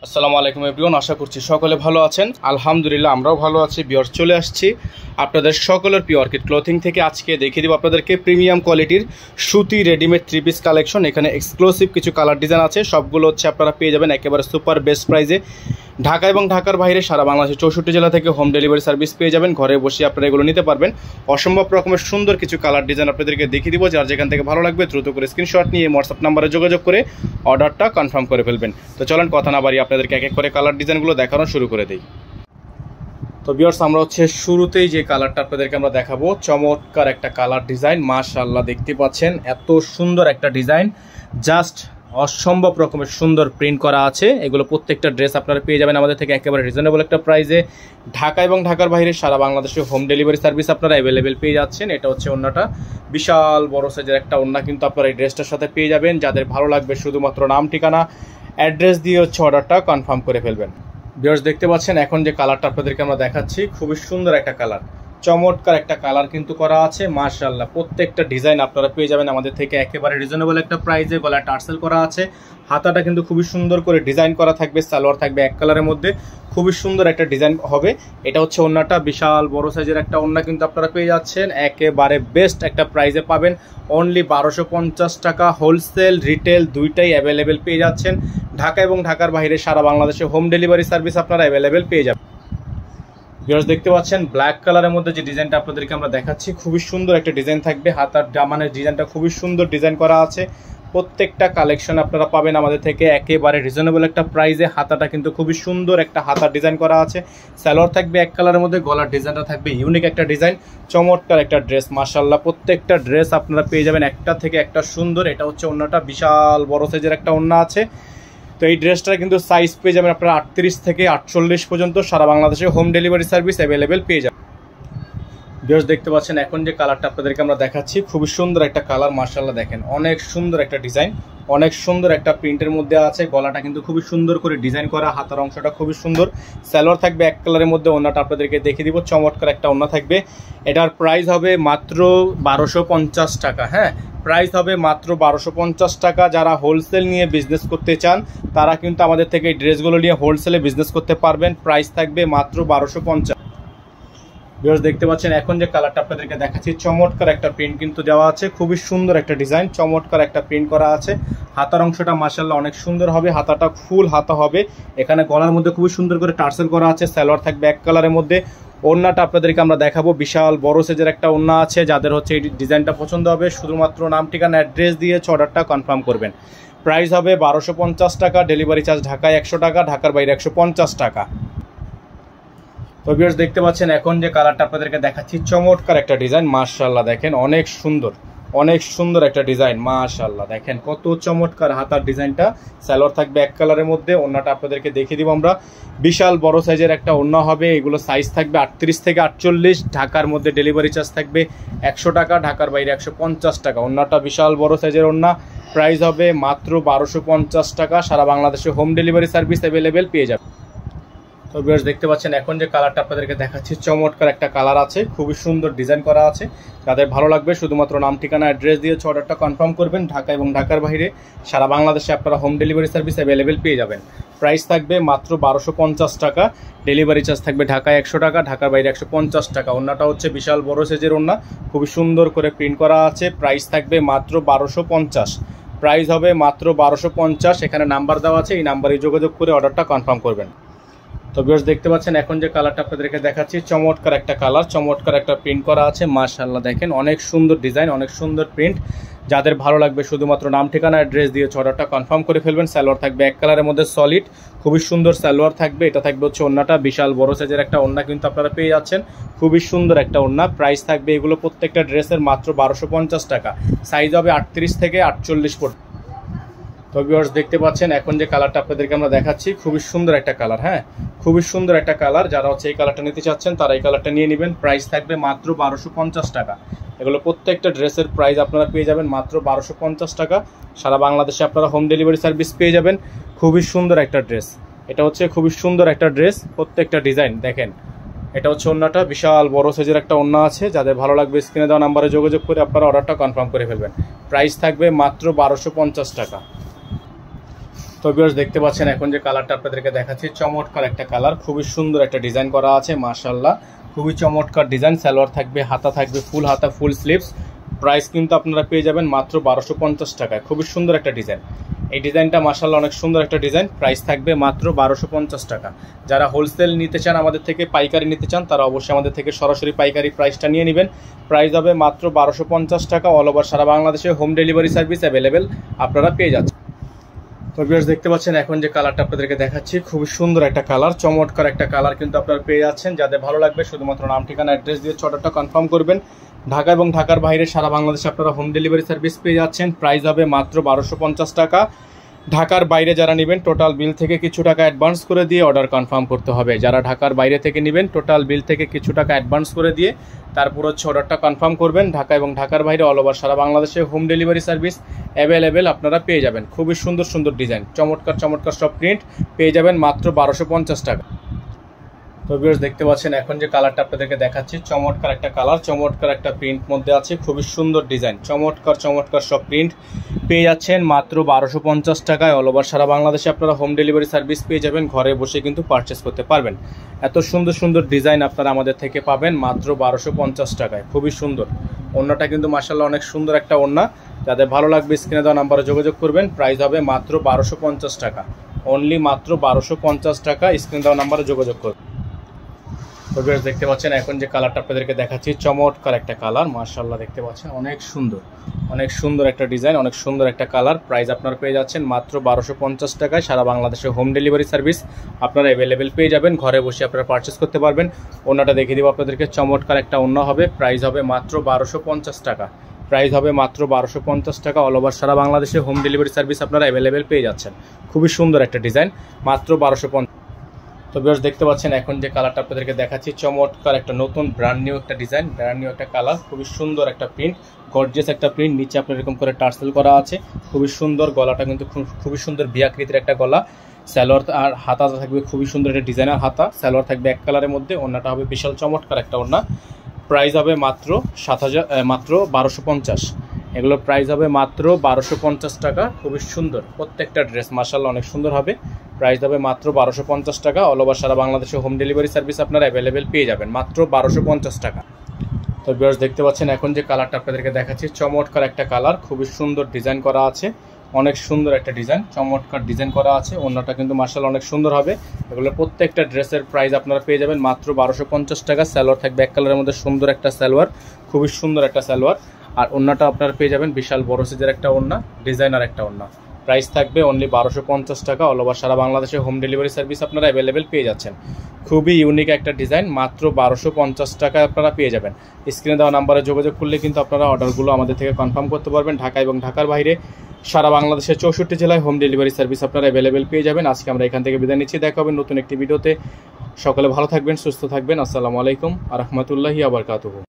আসসালামু আলাইকুম এভরিওয়ান, আশা করছি সকলে ভালো আছেন। আলহামদুলিল্লাহ আমরাও ভালো আছি। ভিউয়ার্স, চলে আসছি আপনাদের সকলের প্রিয় অর্কিড ক্লথিং থেকে। আজকে দেখিয়ে দিব আপনাদেরকে প্রিমিয়াম কোয়ালিটির সুতি রেডিমেড থ্রি পিস কালেকশন। এখানে এক্সক্লুসিভ কিছু কালার ডিজাইন আছে, সবগুলো হচ্ছে আপনারা পেয়ে যাবেন একেবারে সুপার বেস্ট প্রাইজে। ঢাকা এবং ঢাকার বাইরে সারা বাংলাদেশের 64 জেলা থেকে হোম ডেলিভারি সার্ভিস পেয়ে যাবেন। ঘরে বসে আপনারা এগুলো নিতে পারবেন। অসম্ভব রকমের সুন্দর কিছু কালার ডিজাইন আপনাদেরকে দেখিয়ে দিব। যার যেখান থেকে ভালো লাগবে দ্রুত করে স্ক্রিনশট নিয়ে হোয়াটসঅ্যাপ নাম্বারে যোগাযোগ করে অর্ডারটা কনফার্ম করে ফেলবেন। তো চলেন কথা না বাড়িয়ে আপনাদেরকে এক এক করে কালার ডিজাইনগুলো দেখানো শুরু করে দিই। তো ভিউয়ার্স, আমরা হচ্ছে শুরুতেই যে কালারটা আপনাদেরকে আমরা দেখাবো, চমৎকার একটা কালার ডিজাইন। মাশাআল্লাহ, দেখতে পাচ্ছেন এত সুন্দর একটা ডিজাইন, জাস্ট অসম্ভব রকমের সুন্দর প্রিন্ট করা আছে। এগুলো প্রত্যেকটা ড্রেস আপনারা পেয়ে যাবেন আমাদের থেকে একেবারে রিজনেবল একটা প্রাইসে। ঢাকা এবং ঢাকার বাইরে সারা বাংলাদেশে হোম ডেলিভারি সার্ভিস আপনারা অ্যাভেলেবেল পেয়ে যাচ্ছেন। এটা হচ্ছে ওন্নাটা, বিশাল বড় সাইজের একটা ওন্না কিন্তু আপনারা এই ড্রেসটার সাথে পেয়ে যাবেন। যাদের ভালো লাগবে শুধুমাত্র নাম ঠিকানা অ্যাড্রেস দিয়ে হচ্ছে অর্ডারটা কনফার্ম করে ফেলবেন। ভিউয়ার্স, দেখতে পাচ্ছেন এখন যে কালারটা আপনাদেরকে আমরা দেখাচ্ছি, খুবই সুন্দর একটা কালার, চমৎকার একটা কালার কিন্তু করা আছে। মাশাআল্লাহ, প্রত্যেকটা ডিজাইন আপনারা পেয়ে যাবেন আমাদের থেকে একেবারে রিজনেবল একটা প্রাইসে। গলায় টার্সেল করা আছে, হাতাটা কিন্তু খুবই সুন্দর করে ডিজাইন করা থাকবে। সালোয়ার থাকবে এক কালারের মধ্যে, খুবই সুন্দর একটা ডিজাইন হবে। এটা হচ্ছে ওন্নাটা, বিশাল বড় সাইজের একটা ওন্না কিন্তু আপনারা পেয়ে যাচ্ছেন একেবারে বেস্ট একটা প্রাইসে পাবেন। অনলি 1250 টাকা। হোলসেল রিটেল দুইটাই অ্যাভেলেবেল পেয়ে যাচ্ছেন। ঢাকা এবং ঢাকার বাইরে সারা বাংলাদেশে হোম ডেলিভারি সার্ভিস আপনারা অ্যাভেলেবেল পেয়ে যাবেন। ভিউয়ার্স, দেখতে পাচ্ছেন ব্ল্যাক কালারের মধ্যে যে ডিজাইনটা আপনাদেরকে আমরা দেখাচ্ছি, খুবই সুন্দর একটা ডিজাইন থাকবে। হাতার দামানের ডিজাইনটা খুবই সুন্দর ডিজাইন করা আছে। প্রত্যেকটা কালেকশন আপনারা পাবেন আমাদের থেকে একেবারে রিজনেবল একটা প্রাইসে। হাতাটা কিন্তু খুবই সুন্দর একটা হাতার ডিজাইন করা আছে। সালোয়ার থাকবে এক কালারের মধ্যে, গলার ডিজাইনটা থাকবে ইউনিক একটা ডিজাইন। চমৎকার একটা ড্রেস, মাশাআল্লাহ প্রত্যেকটা ড্রেস আপনারা পেয়ে যাবেন একটা থেকে একটা সুন্দর। এটা হচ্ছে ওন্নাটা, বিশাল বড় সাইজের একটা ওন্না আছে। তো এই ড্রেসটা কিন্তু সাইজ পেয়ে যাবেন আপনারা 38 থেকে 48 পর্যন্ত। সারা বাংলাদেশে হোম ডেলিভারি সার্ভিস অ্যাভেলেবেল পেয়ে যাবেন। ভিউয়ার্স, দেখতে পাচ্ছেন এখন যে কালারটা আপনাদেরকে আমরা দেখাচ্ছি, খুবই সুন্দর একটা কালার। মাশাআল্লাহ, দেখেন অনেক সুন্দর একটা ডিজাইন, অনেক সুন্দর একটা প্রিন্টের মধ্যে আছে। গলাটা কিন্তু খুবই সুন্দর করে ডিজাইন করা, হাতার অংশটা খুবই সুন্দর। সালোয়ার থাকবে এক কালারের মধ্যে। ওন্নাটা আপনাদেরকে দেখিয়ে দিব, চমৎকার একটা ওন্না থাকবে। এটার প্রাইস হবে মাত্র 1250 টাকা। হ্যাঁ, প্রাইস হবে মাত্র 1250 টাকা। যারা হোলসেল নিয়ে বিজনেস করতে চান তারা কিন্তু আমাদের থেকে এই ড্রেসগুলো নিয়ে হোলসেলে বিজনেস করতে পারবেন। প্রাইস থাকবে মাত্র 1250। ভিউয়ার্স, দেখতে পাচ্ছেন এখন যে কালারটা আপনাদেরকে দেখাচ্ছি, চমৎকার একটা প্রিন্ট কিন্তু দেওয়া আছে। খুবই সুন্দর একটা ডিজাইন, চমৎকার একটা প্রিন্ট করা আছে। হাতার অংশটা মাশাআল্লাহ অনেক সুন্দর হবে, হাতাটা ফুল হাতা হবে। এখানে গলার মধ্যে খুবই সুন্দর করে টার্সেল করা আছে। সালোয়ার থাকবে এক কালারের মধ্যে। ওন্নাটা আপনাদেরকে আমরা দেখাবো, বিশাল বড় সাইজের একটা ওন্না আছে। যাদের হচ্ছে এই ডিজাইনটা পছন্দ হবে শুধুমাত্র নাম ঠিকানা অ্যাড্রেস দিয়ে অর্ডারটা কনফার্ম করবেন। প্রাইস হবে 1250 টাকা। ডেলিভারি চার্জ ঢাকায় 100 টাকা, ঢাকার বাইরে 150 টাকা। তো ভিউয়ার্স, দেখতে পাচ্ছেন এখন যে কালারটা আপনাদেরকে দেখাচ্ছি, চমৎকার একটা ডিজাইন। মাশাআল্লাহ, দেখেন অনেক সুন্দর, অনেক সুন্দর একটা ডিজাইন। মাশাআল্লাহ, দেখেন কত চমৎকার হাতার ডিজাইনটা। সালোয়ার থাকবে এক কালারের মধ্যে। ওন্নাটা আপনাদেরকে দেখিয়ে দিব আমরা, বিশাল বড় সাইজের একটা ওন্না হবে। এগুলো সাইজ থাকবে 38 থেকে 48। ঢাকার মধ্যে ডেলিভারি চার্জ থাকবে 100 টাকা, ঢাকার বাইরে 150 টাকা। ওন্নাটা বিশাল বড় সাইজের ওন্না, প্রাইস হবে মাত্র 1250 টাকা। সারা বাংলাদেশে হোম ডেলিভারি সার্ভিস অ্যাভেলেবেল পেয়ে যাবে। তো ভিউয়ার্স, দেখতে পাচ্ছেন এখন যে কালারটা আপনাদেরকে দেখাচ্ছি, চমৎকার একটা কালার আছে, খুবই সুন্দর ডিজাইন করা আছে। যাদের ভালো লাগবে শুধুমাত্র নাম ঠিকানা অ্যাড্রেস দিয়ে অর্ডারটা কনফার্ম করবেন। ঢাকা এবং ঢাকার বাইরে সারা বাংলাদেশে আপনারা হোম ডেলিভারি সার্ভিস অ্যাভেলেবেল পেয়ে যাবেন। প্রাইস থাকবে মাত্র 1250 টাকা। ডেলিভারি চার্জ থাকবে ঢাকায় 100 টাকা, ঢাকার বাইরে 150 টাকা। ওন্নাটা হচ্ছে বিশাল বড় সাইজের ওন্না, খুবই সুন্দর করে প্রিন্ট করা আছে। প্রাইস থাকবে মাত্র 1250। প্রাইস হবে মাত্র 1250। এখানে নাম্বার দেওয়া আছে, এই নাম্বারে যোগাযোগ করে অর্ডারটা কনফার্ম করবেন। তো ভিউয়ার্স, দেখতে পাচ্ছেন এখন যে কালারটা আপনাদেরকে দেখাচ্ছি, চমৎকার একটা কালার, চমৎকার একটা প্রিন্ট করা আছে। মাশাআল্লাহ, দেখেন অনেক সুন্দর ডিজাইন, অনেক সুন্দর প্রিন্ট। যাদের ভালো লাগবে শুধুমাত্র নাম ঠিকানা অ্যাড্রেস দিয়ে অর্ডারটা কনফার্ম করে ফেলবেন। সালোয়ার থাকবে এক কালারের মধ্যে সলিড, খুবই সুন্দর সালোয়ার থাকবে। এটা থাকবে হচ্ছে ওন্নাটা, বিশাল বড় সাইজের একটা ওন্না কিন্তু আপনারা পেয়ে যাচ্ছেন। খুবই সুন্দর একটা ওন্না। প্রাইস থাকবে এগুলো প্রত্যেকটা ড্রেসের মাত্র 1250 টাকা। সাইজ হবে 38 থেকে 48 পর্যন্ত। তো ভিউয়ার্স, দেখতে পাচ্ছেন এখন যে কালারটা আপনাদেরকে আমরা দেখাচ্ছি, খুবই সুন্দর একটা কালার। হ্যাঁ, খুবই সুন্দর একটা কালার। যারা হচ্ছে এই কালারটা নিতে চাচ্ছেন তারা এই কালারটা নিয়ে নেবেন। প্রাইস থাকবে মাত্র 1250 টাকা। এগুলো প্রত্যেকটা ড্রেসের প্রাইস আপনারা পেয়ে যাবেন মাত্র 1250 টাকা। সারা বাংলাদেশে আপনারা হোম ডেলিভারি সার্ভিস পেয়ে যাবেন। খুবই সুন্দর একটা ড্রেস, এটা হচ্ছে খুবই সুন্দর একটা ড্রেস। প্রত্যেকটা ডিজাইন দেখেন। এটা হচ্ছে ওন্নাটা, বিশাল বড় সাইজের একটা ওন্না আছে। যাদের ভালো লাগবে স্ক্রিনে দেওয়া নাম্বারে যোগাযোগ করে আপনারা অর্ডারটা কনফার্ম করে ফেলবেন। প্রাইস থাকবে মাত্র 1250 টাকা। তো ভিউয়ার্স দেখতে পাচ্ছেন এখন যে কালারটা আপনাদেরকে দেখাচ্ছি, চমৎকার একটা কালার, খুবই সুন্দর একটা ডিজাইন করা আছে মাশাআল্লাহ, খুবই চমৎকার ডিজাইন। সালোয়ার থাকবে, হাতা থাকবে ফুল হাতা, ফুল স্লিভস। প্রাইস কিন্তু আপনারা পেয়ে যাবেন মাত্র 1250 টাকায়। খুবই সুন্দর একটা ডিজাইন, এই ডিজাইনটা মাশাআল্লাহ অনেক সুন্দর একটা ডিজাইন। প্রাইস থাকবে মাত্র 1250 টাকা। যারা হোলসেল নিতে চান, আমাদের থেকে পাইকারি নিতে চান, তারা অবশ্যই আমাদের থেকে সরাসরি পাইকারি প্রাইসটা নিয়ে নেবেন। প্রাইস হবে মাত্র 1250 টাকা। অল ওভার সারা বাংলাদেশে হোম ডেলিভারি সার্ভিস অ্যাভেলেবেল আপনারা পেয়ে যাচ্ছেন। তো ভিউয়ার্স দেখতে পাচ্ছেন এখন যে কালারটা আপনাদেরকে দেখাচ্ছি, খুবই সুন্দর একটা কালার, চমৎকার একটা কালার কিন্তু আপনারা পেয়ে যাচ্ছেন। যাদের ভালো লাগবে শুধুমাত্র নাম, ঠিকানা, অ্যাড্রেস দিয়ে অর্ডারটা কনফার্ম করবেন। ঢাকা এবং ঢাকার বাইরে সারা বাংলাদেশে আপনারা হোম ডেলিভারি সার্ভিস পেয়ে যাচ্ছেন। প্রাইস হবে মাত্র 1250 টাকা। ঢাকার বাইরে যারা নেবেন টোটাল বিল থেকে কিছু টাকা অ্যাডভান্স করে দিয়ে অর্ডার কনফার্ম করতে হবে। যারা ঢাকার বাইরে থেকে নেবেন টোটাল বিল থেকে কিছু টাকা অ্যাডভান্স করে দিয়ে তারপর অর্ডারটা কনফার্ম করবেন। ঢাকা এবং ঢাকার বাইরে অল ওভার সারা বাংলাদেশে হোম ডেলিভারি সার্ভিস অ্যাভেলেবেল আপনারা পেয়ে যাবেন। খুবই সুন্দর সুন্দর ডিজাইন, চমৎকার চমৎকার সব প্রিন্ট পেয়ে যাবেন মাত্র 1250 টাকা। তো ভিউয়ার্স দেখতে পাচ্ছেন এখন যে কালারটা আপনাদেরকে দেখাচ্ছি, চমৎকার একটা কালার, চমৎকার একটা প্রিন্ট মধ্যে আছে, খুবই সুন্দর ডিজাইন, চমৎকার চমৎকার সব প্রিন্ট পেয়ে যাচ্ছেন মাত্র 1250 টাকায়। অল ওভার সারা বাংলাদেশে আপনারা হোম ডেলিভারি সার্ভিস পেয়ে যাবেন, ঘরে বসে কিন্তু পারচেস করতে পারবেন। এত সুন্দর সুন্দর ডিজাইন আপনারা আমাদের থেকে পাবেন মাত্র 1250 টাকায়। খুবই সুন্দর, ওড়নাটা কিন্তু মাশাআল্লাহ অনেক সুন্দর একটা ওড়না। যাদের ভালো লাগবে স্ক্রিনে দেওয়া নাম্বারে যোগাযোগ করবেন। প্রাইস হবে মাত্র 1250 টাকা, অনলি মাত্র 1250 টাকা। স্ক্রিনে দেওয়া নাম্বারে যোগাযোগ করবেন। তো ভিউয়ার্স দেখতে পাচ্ছেন এখন যে কালারটা আপনাদেরকে দেখাচ্ছি, চমৎকার একটা কালার মাশাআল্লাহ, দেখতে পাচ্ছেন অনেক সুন্দর, অনেক সুন্দর একটা ডিজাইন, অনেক সুন্দর একটা কালার। প্রাইস আপনারা পেয়ে যাচ্ছেন মাত্র 1250 টাকায়। সারা বাংলাদেশে হোম ডেলিভারি সার্ভিস আপনারা অ্যাভেলেবেল পেয়ে যাবেন, ঘরে বসে আপনারা পারচেস করতে পারবেন। ওড়নাটা দেখিয়ে দেবো আপনাদেরকে, চমৎকার একটা ওড়না হবে। প্রাইস হবে মাত্র 1250 টাকা। প্রাইস হবে মাত্র 1250 টাকা। অল ওভার সারা বাংলাদেশে হোম ডেলিভারি সার্ভিস আপনারা অ্যাভেলেবেল পেয়ে যাচ্ছেন। খুবই সুন্দর একটা ডিজাইন, মাত্র 1250। তো ভিউয়ার্স দেখতে পাচ্ছেন এখন যে কালারটা আপনাদেরকে দেখাচ্ছি, চমৎকার একটা নতুন ব্র্যান্ড নিউ একটা ডিজাইন, ব্র্যান্ড নিউ একটা কালার, খুবই সুন্দর একটা প্রিন্ট, গর্জিয়াস একটা প্রিন্ট। নিচে আপনার এরকম করে টার্সেল করা আছে, খুবই সুন্দর। গলাটা কিন্তু খুবই সুন্দর ভি আকৃতির একটা গলা। সালোয়ার আর হাতা থাকবে খুবই সুন্দর একটা ডিজাইনার হাতা। সালোয়ার থাকবে এক কালারের মধ্যে, ওড়নাটা হবে বিশাল চমৎকার একটা ওড়না। প্রাইস হবে মাত্র 1250। এগুলোর প্রাইস হবে মাত্র 1250 টাকা। খুবই সুন্দর প্রত্যেকটা ড্রেস মাশাআল্লাহ অনেক সুন্দর হবে। প্রাইস হবে মাত্র 1250 টাকা। অল ওভার সারা বাংলাদেশে হোম ডেলিভারি সার্ভিস আপনারা অ্যাভেলেবেল পেয়ে যাবেন মাত্র 1250 টাকা। তো ভিউয়ার্স দেখতে পাচ্ছেন এখন যে কালারটা আপনাদেরকে দেখাচ্ছি, চমৎকার একটা কালার, খুবই সুন্দর ডিজাইন করা আছে, অনেক সুন্দর একটা ডিজাইন, চমৎকার ডিজাইন করা আছে। ওড়নাটা কিন্তু মাশাআল্লাহ অনেক সুন্দর হবে। এগুলো প্রত্যেকটা ড্রেসের প্রাইস আপনারা পেয়ে যাবেন মাত্র 1250 টাকা। সালোয়ার থাকবে এক কালারের মধ্যে সুন্দর একটা সালোয়ার, খুবই সুন্দর একটা সালোয়ার। আর ওড়নাটা আপনারা পেয়ে যাবেন বিশাল বড় সাইজের একটা ওড়না, ডিজাইনার একটা ওড়না। প্রাইস থাকবে অনলি 1250 টাকা। অল ওভার সারা বাংলাদেশে হোম ডেলিভারি সার্ভিস আপনারা অ্যাভেলেবেল পেয়ে যাচ্ছেন। খুবই ইউনিক একটা ডিজাইন, মাত্র 1250 টাকা আপনারা পেয়ে যাবেন। স্ক্রিনে দেওয়া নাম্বারে যোগাযোগ করলে কিন্তু আপনারা অর্ডারগুলো আমাদের থেকে কনফার্ম করতে পারবেন। ঢাকা এবং ঢাকার বাইরে সারা বাংলাদেশের 64 জেলায় হোম ডেলিভারি সার্ভিস আপনারা অ্যাভেলেবেল পেয়ে যাবেন। আজকে আমরা এখান থেকে বিদায় নিচ্ছি, দেখা হবে নতুন একটি ভিডিওতে। সকলে ভালো থাকবেন, সুস্থ থাকবেন। আসসালামু আলাইকুম ওয়া রাহমাতুল্লাহি ওয়া বারাকাতুহু।